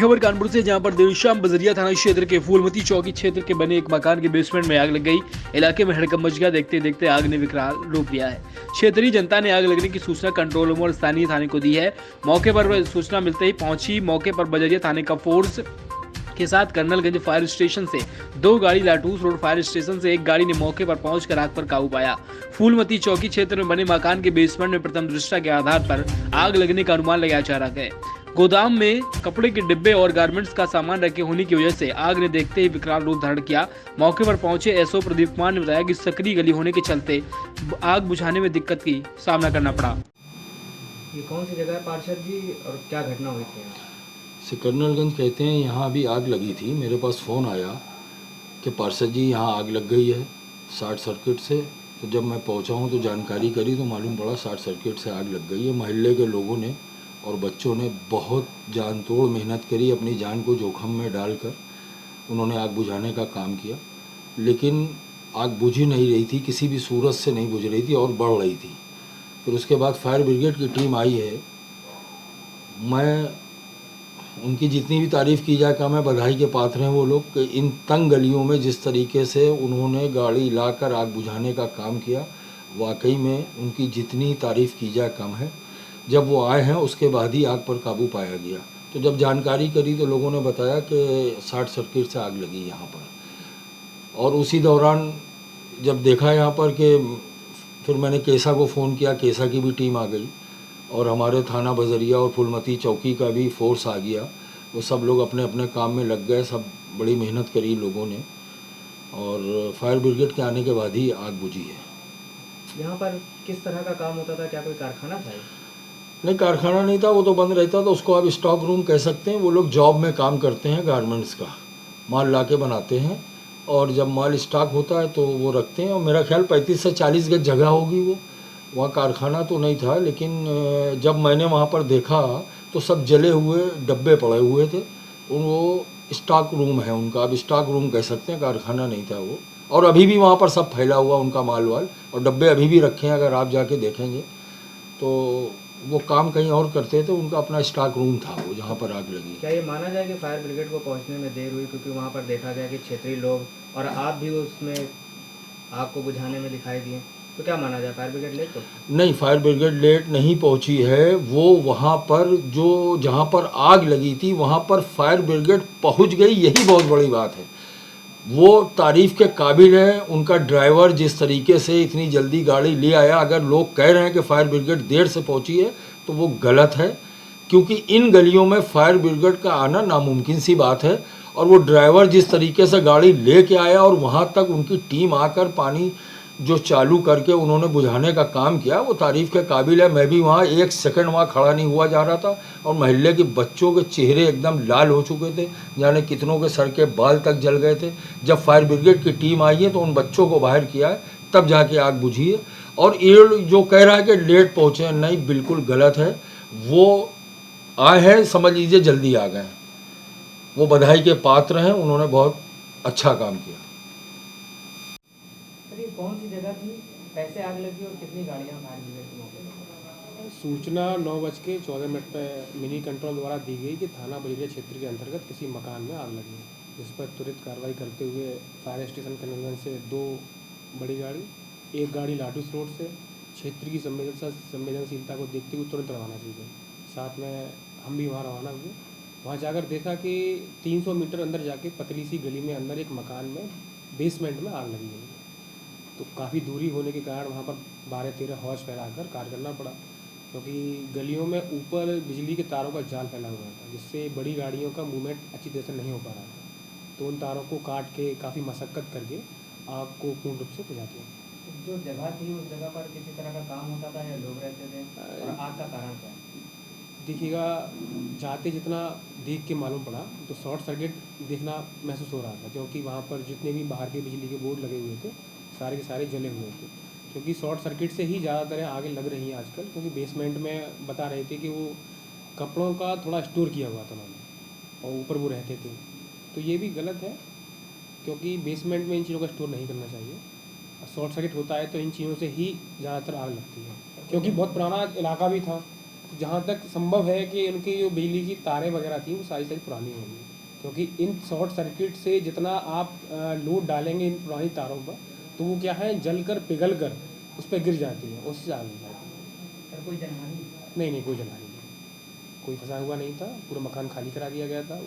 खबर कानपुर से, जहां पर देर शाम बजरिया थाना क्षेत्र के फूलमती चौकी क्षेत्र के बने एक मकान के बेसमेंट में आग लग गई। इलाके में हड़कंप मच गया। देखते देखते आग ने विकराल रूप लिया है। क्षेत्रीय जनता ने आग लगने की सूचना कंट्रोल रूम और स्थानीय थाने को दी है। मौके पर सूचना मिलते ही पहुंची मौके पर बजरिया थाने का फोर्स के साथ कर्नलगंज फायर स्टेशन से 2 गाड़ी, लाटूस रोड फायर स्टेशन से 1 गाड़ी ने मौके पर पहुंचकर आग पर काबू पाया। फूलमती चौकी क्षेत्र में बने मकान के बेसमेंट में प्रथम दृष्टया के आधार पर आग लगने का अनुमान लगाया जा रहा है। गोदाम में कपड़े के डिब्बे और गारमेंट्स का सामान रखे होने की वजह से आग ने देखते ही विकराल रूप धारण किया। मौके पर पहुंचे एसओ प्रदीप कुमार ने बताया कि सकरी गली होने के चलते आग बुझाने में दिक्कत की सामना करना पड़ा। ये कौन सी जगह है पार्षद जी, और क्या घटना हुई थी यहाँ? कर्नलगंज कहते हैं, यहाँ अभी आग लगी थी। मेरे पास फ़ोन आया कि पार्षद जी यहाँ आग लग गई है शॉर्ट सर्किट से। तो जब मैं पहुँचा हूँ तो जानकारी करी तो मालूम पड़ा शॉर्ट सर्किट से आग लग गई है। मोहल्ले के लोगों ने और बच्चों ने बहुत जान तोड़ मेहनत करी, अपनी जान को जोखम में डालकर उन्होंने आग बुझाने का काम किया, लेकिन आग बुझ ही नहीं रही थी, किसी भी सूरत से नहीं बुझ रही थी और बढ़ रही थी। फिर उसके बाद फायर ब्रिगेड की टीम आई है। मैं उनकी जितनी भी तारीफ़ की जाए कम है। बधाई के पात्र हैं वो लोग कि इन तंग गलियों में जिस तरीके से उन्होंने गाड़ी लाकर आग बुझाने का काम किया, वाकई में उनकी जितनी तारीफ़ की जाए कम है। जब वो आए हैं उसके बाद ही आग पर काबू पाया गया। तो जब जानकारी करी तो लोगों ने बताया कि शॉर्ट सर्किट से आग लगी यहाँ पर। और उसी दौरान जब देखा यहाँ पर कि फिर मैंने केसा को फ़ोन किया, केसा की भी टीम आ गई और हमारे थाना बजरिया और फूलमती चौकी का भी फोर्स आ गया। वो सब लोग अपने अपने काम में लग गए। सब बड़ी मेहनत करी लोगों ने और फायर ब्रिगेड के आने के बाद ही आग बुझी है। यहाँ पर किस तरह का काम होता था? क्या कोई कारखाना था? नहीं, कारखाना नहीं था, वो तो बंद रहता था। उसको आप स्टॉक रूम कह सकते हैं। वो लोग जॉब में काम करते हैं, गारमेंट्स का माल ला के बनाते हैं और जब माल स्टॉक होता है तो वो रखते हैं। और मेरा ख्याल 35 से 40 गज जगह होगी वो। वहाँ कारखाना तो नहीं था, लेकिन जब मैंने वहाँ पर देखा तो सब जले हुए डब्बे पड़े हुए थे। वो स्टॉक रूम है उनका, आप स्टॉक रूम कह सकते हैं, कारखाना नहीं था वो। और अभी भी वहाँ पर सब फैला हुआ उनका माल वाल और डब्बे अभी भी रखे हैं। अगर आप जाके देखेंगे तो वो काम कहीं और करते थे, उनका अपना स्टॉक रूम था वो जहाँ पर आग लगी। क्या ये माना जाए कि फायर ब्रिगेड को पहुँचने में देर हुई, क्योंकि वहाँ पर देखा गया कि क्षेत्रीय लोग और आप भी उसमें आग को बुझाने में दिखाई दिए, तो क्या माना जाए, फायर ब्रिगेड लेट पहुँची? नहीं, फायर ब्रिगेड लेट नहीं पहुंची है। वो वहाँ पर जो जहाँ पर आग लगी थी वहाँ पर फायर ब्रिगेड पहुंच गई, यही बहुत बड़ी बात है। वो तारीफ़ के काबिल है। उनका ड्राइवर जिस तरीके से इतनी जल्दी गाड़ी ले आया, अगर लोग कह रहे हैं कि फायर ब्रिगेड देर से पहुंची है तो वो गलत है, क्योंकि इन गलियों में फायर ब्रिगेड का आना नामुमकिन सी बात है। और वो ड्राइवर जिस तरीके से गाड़ी लेके आया और वहाँ तक उनकी टीम आकर पानी जो चालू करके उन्होंने बुझाने का काम किया, वो तारीफ़ के काबिल है। मैं भी वहाँ 1 सेकंड वहाँ खड़ा नहीं हुआ जा रहा था और मोहल्ले के बच्चों के चेहरे एकदम लाल हो चुके थे, जाने कितनों के सर के बाल तक जल गए थे। जब फायर ब्रिगेड की टीम आई है तो उन बच्चों को बाहर किया है, तब जाके आग बुझी है। और ये जो कह रहा है कि लेट पहुँचे, नहीं, बिल्कुल गलत है। वो आए हैं, समझ लीजिए जल्दी आ गए। वो बधाई के पात्र हैं, उन्होंने बहुत अच्छा काम किया। सर, ये कौन सी जगह थी, कैसे आग लगी और कितनी गाड़ियाँ फायर ब्रिगेड की मौके पर? सूचना 9:14 पर मिनी कंट्रोल द्वारा दी गई कि थाना बजरिया क्षेत्र के अंतर्गत किसी मकान में आग लगी है, जिस पर त्वरित कार्रवाई करते हुए फायर स्टेशन कर्नलगंज से 2 बड़ी गाड़ी, 1 गाड़ी लाटूस रोड से क्षेत्र की संवेदनशीलता को देखते हुए तुरंत रवाना की गई। साथ में हम भी वहाँ रवाना हुए। वहाँ जाकर देखा कि 300 मीटर अंदर जाके पतली सी गली में अंदर एक मकान में बेसमेंट में आग लगी हुई है। तो काफ़ी दूरी होने के कारण वहाँ पर 12-13 हौज फैलाकर कार्य करना पड़ा, क्योंकि गलियों में ऊपर बिजली के तारों का जाल फैला हुआ था, जिससे बड़ी गाड़ियों का मूवमेंट अच्छी तरह से नहीं हो पा रहा था। तो उन तारों को काट के काफ़ी मशक्क़त करके आग को पूर्ण रूप से बुझा दिया। जो जगह थी उस जगह पर किसी तरह का काम होता था या लोग रहते थे, और आग का कारण क्या है? देखिएगा, जाते जितना देख के मालूम पड़ा तो शॉर्ट सर्किट देखना महसूस हो रहा था, क्योंकि वहाँ पर जितने भी बाहर के बिजली के बोर्ड लगे हुए थे सारे के सारे जले हुए थे। क्योंकि शॉर्ट सर्किट से ही ज़्यादातर आगे लग रही हैं आजकल, क्योंकि बेसमेंट में बता रहे थे कि वो कपड़ों का थोड़ा स्टोर किया हुआ था उन्होंने और ऊपर वो रहते थे। तो ये भी गलत है, क्योंकि बेसमेंट में इन चीज़ों का स्टोर नहीं करना चाहिए। शॉर्ट सर्किट होता है तो इन चीज़ों से ही ज़्यादातर आग लगती है, क्योंकि बहुत पुराना इलाका भी था। जहाँ तक संभव है कि उनकी जो बिजली की तारें वगैरह थी वो सारी पुरानी होंगी, क्योंकि इन शॉर्ट सर्किट से जितना आप लोड डालेंगे इन पुरानी तारों पर तो वो क्या है, जल कर पिघल कर उस पर गिर जाती है, उससे आग लग जाती है। सर कोई जनहानि? नहीं, कोई जनहानि नहीं, कोई फंसा हुआ नहीं था, पूरा मकान खाली करा दिया गया था।